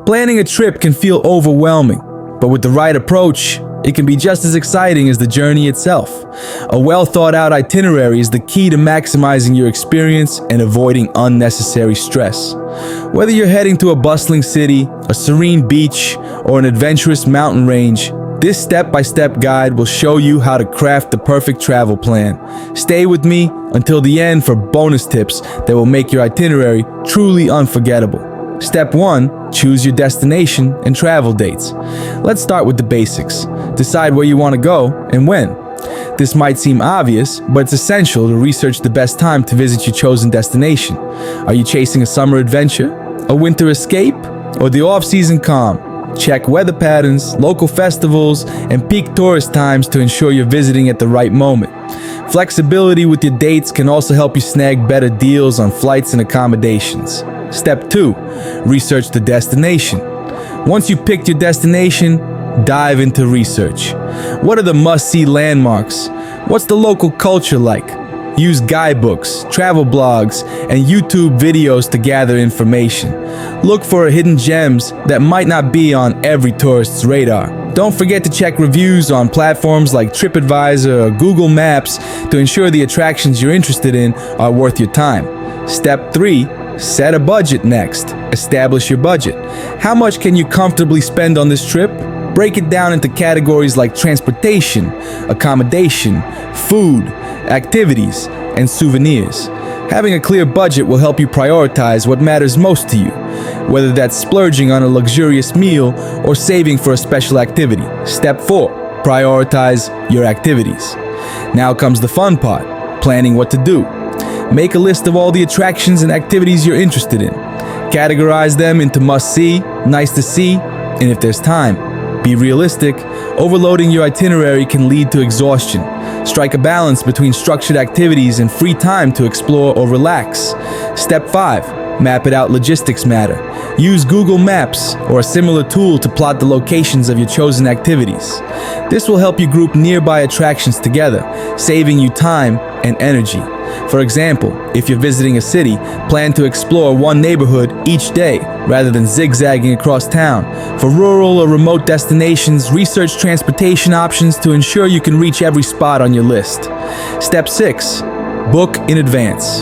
Planning a trip can feel overwhelming, but with the right approach, it can be just as exciting as the journey itself. A well-thought-out itinerary is the key to maximizing your experience and avoiding unnecessary stress. Whether you're heading to a bustling city, a serene beach, or an adventurous mountain range, this step-by-step guide will show you how to craft the perfect travel plan. Stay with me until the end for bonus tips that will make your itinerary truly unforgettable. Step 1. Choose your destination and travel dates. Let's start with the basics. Decide where you want to go and when. This might seem obvious, but it's essential to research the best time to visit your chosen destination. Are you chasing a summer adventure, a winter escape, or the off-season calm? Check weather patterns, local festivals, and peak tourist times to ensure you're visiting at the right moment. Flexibility with your dates can also help you snag better deals on flights and accommodations. Step 2. Research the destination. Once you've picked your destination, dive into research. What are the must-see landmarks? What's the local culture like? Use guidebooks, travel blogs, and YouTube videos to gather information. Look for hidden gems that might not be on every tourist's radar. Don't forget to check reviews on platforms like TripAdvisor or Google Maps to ensure the attractions you're interested in are worth your time. Step 3. Set a budget next. Establish your budget. How much can you comfortably spend on this trip? Break it down into categories like transportation, accommodation, food, activities, and souvenirs. Having a clear budget will help you prioritize what matters most to you, whether that's splurging on a luxurious meal or saving for a special activity. Step 4. Prioritize your activities. Now comes the fun part, planning what to do. Make a list of all the attractions and activities you're interested in. Categorize them into must-see, nice to see, and if there's time. Be realistic. Overloading your itinerary can lead to exhaustion. Strike a balance between structured activities and free time to explore or relax. Step 5. Map it out. Logistics matter. Use Google Maps or a similar tool to plot the locations of your chosen activities. This will help you group nearby attractions together, saving you time and energy. For example, if you're visiting a city, plan to explore one neighborhood each day rather than zigzagging across town. For rural or remote destinations, research transportation options to ensure you can reach every spot on your list. Step 6. Book in advance.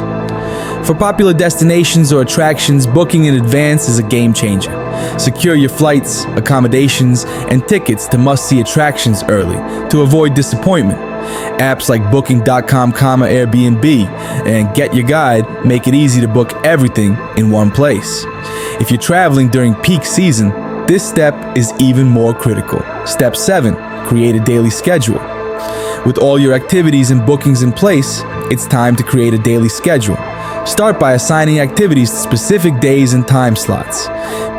For popular destinations or attractions, booking in advance is a game changer. Secure your flights, accommodations, and tickets to must-see attractions early to avoid disappointment. Apps like Booking.com, Airbnb, and Get Your Guide make it easy to book everything in one place. If you're traveling during peak season, this step is even more critical. Step 7. Create a daily schedule. With all your activities and bookings in place, it's time to create a daily schedule. Start by assigning activities to specific days and time slots.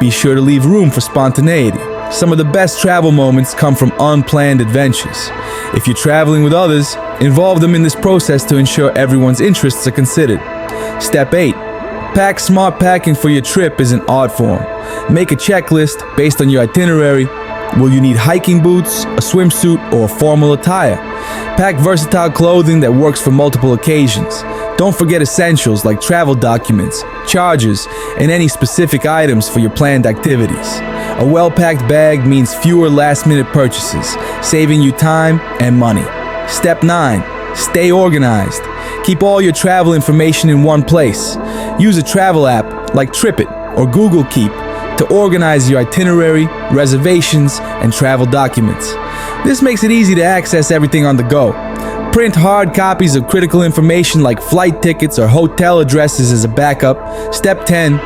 Be sure to leave room for spontaneity. Some of the best travel moments come from unplanned adventures. If you're traveling with others, involve them in this process to ensure everyone's interests are considered. Step 8. Pack smart. Packing for your trip is an art form. Make a checklist based on your itinerary. Will you need hiking boots, a swimsuit, or formal attire? Pack versatile clothing that works for multiple occasions. Don't forget essentials like travel documents, chargers, and any specific items for your planned activities. A well-packed bag means fewer last-minute purchases, saving you time and money. Step 9. Stay organized. Keep all your travel information in one place. Use a travel app like TripIt or Google Keep to organize your itinerary, reservations, and travel documents. This makes it easy to access everything on the go. Print hard copies of critical information like flight tickets or hotel addresses as a backup. Step 10.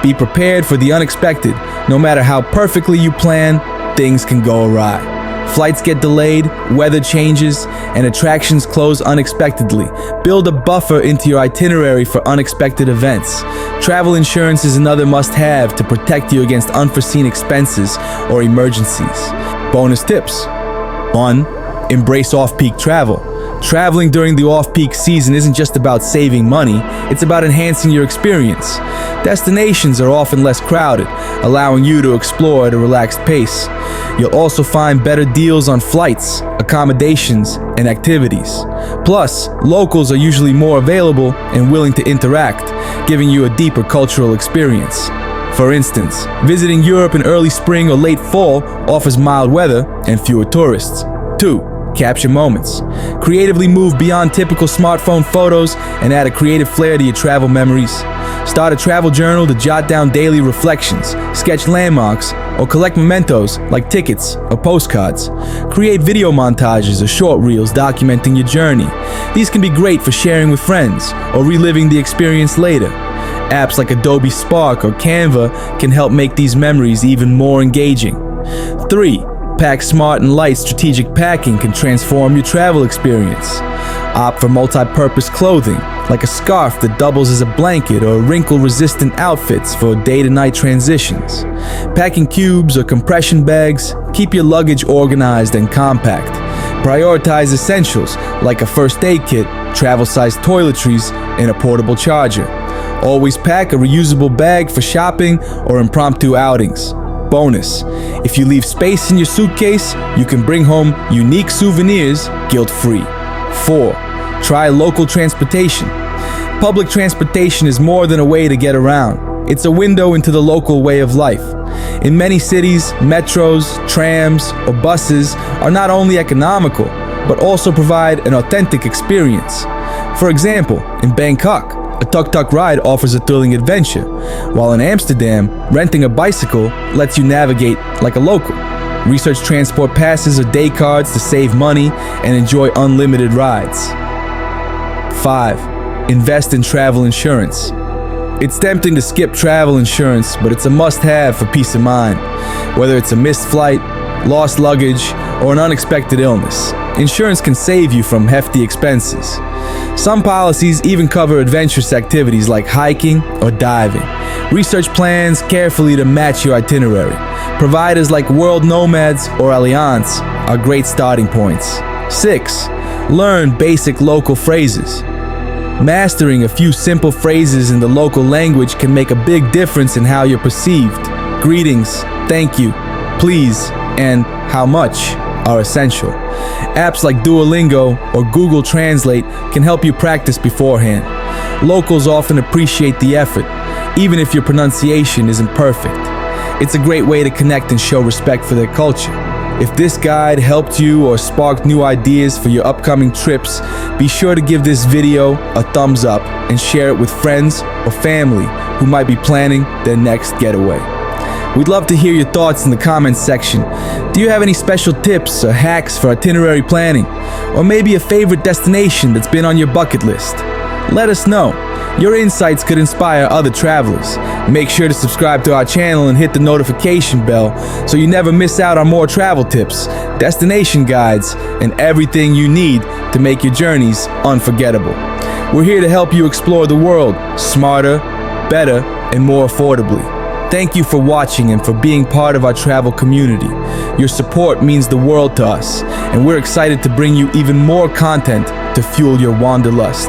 Be prepared for the unexpected. No matter how perfectly you plan, things can go awry. Flights get delayed, weather changes, and attractions close unexpectedly. Build a buffer into your itinerary for unexpected events. Travel insurance is another must-have to protect you against unforeseen expenses or emergencies. Bonus tips. 1. Embrace off-peak travel. Traveling during the off-peak season isn't just about saving money, it's about enhancing your experience. Destinations are often less crowded, allowing you to explore at a relaxed pace. You'll also find better deals on flights, accommodations, and activities. Plus, locals are usually more available and willing to interact, giving you a deeper cultural experience. For instance, visiting Europe in early spring or late fall offers mild weather and fewer tourists. 2. Capture moments. Creatively move beyond typical smartphone photos and add a creative flair to your travel memories. Start a travel journal to jot down daily reflections, sketch landmarks, or collect mementos like tickets or postcards. Create video montages or short reels documenting your journey. These can be great for sharing with friends or reliving the experience later. Apps like Adobe Spark or Canva can help make these memories even more engaging. 3. Pack smart and light. Strategic packing can transform your travel experience. Opt for multi-purpose clothing, like a scarf that doubles as a blanket or wrinkle-resistant outfits for day-to-night transitions. Packing cubes or compression bags keep your luggage organized and compact. Prioritize essentials like a first aid kit, travel-sized toiletries, and a portable charger. Always pack a reusable bag for shopping or impromptu outings. Bonus: if you leave space in your suitcase, you can bring home unique souvenirs guilt-free. 4. Try local transportation. Public transportation is more than a way to get around. It's a window into the local way of life. In many cities, metros, trams, or buses are not only economical, but also provide an authentic experience. For example, in Bangkok, a tuk-tuk ride offers a thrilling adventure, while in Amsterdam, renting a bicycle lets you navigate like a local. Research transport passes or day cards to save money and enjoy unlimited rides. 5. Invest in travel insurance. It's tempting to skip travel insurance, but it's a must-have for peace of mind. Whether it's a missed flight, lost luggage, or an unexpected illness, insurance can save you from hefty expenses. Some policies even cover adventurous activities like hiking or diving. Research plans carefully to match your itinerary. Providers like World Nomads or Allianz are great starting points. 6. Learn basic local phrases. Mastering a few simple phrases in the local language can make a big difference in how you're perceived. Greetings, thank you, please, and how much are essential. Apps like Duolingo or Google Translate can help you practice beforehand. Locals often appreciate the effort, even if your pronunciation isn't perfect. It's a great way to connect and show respect for their culture. If this guide helped you or sparked new ideas for your upcoming trips, be sure to give this video a thumbs up and share it with friends or family who might be planning their next getaway. We'd love to hear your thoughts in the comments section. Do you have any special tips or hacks for itinerary planning? Or maybe a favorite destination that's been on your bucket list? Let us know. Your insights could inspire other travelers. Make sure to subscribe to our channel and hit the notification bell so you never miss out on more travel tips, destination guides, and everything you need to make your journeys unforgettable. We're here to help you explore the world smarter, better, and more affordably. Thank you for watching and for being part of our travel community. Your support means the world to us, and we're excited to bring you even more content to fuel your wanderlust.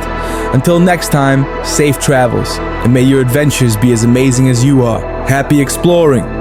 Until next time, safe travels, and may your adventures be as amazing as you are. Happy exploring!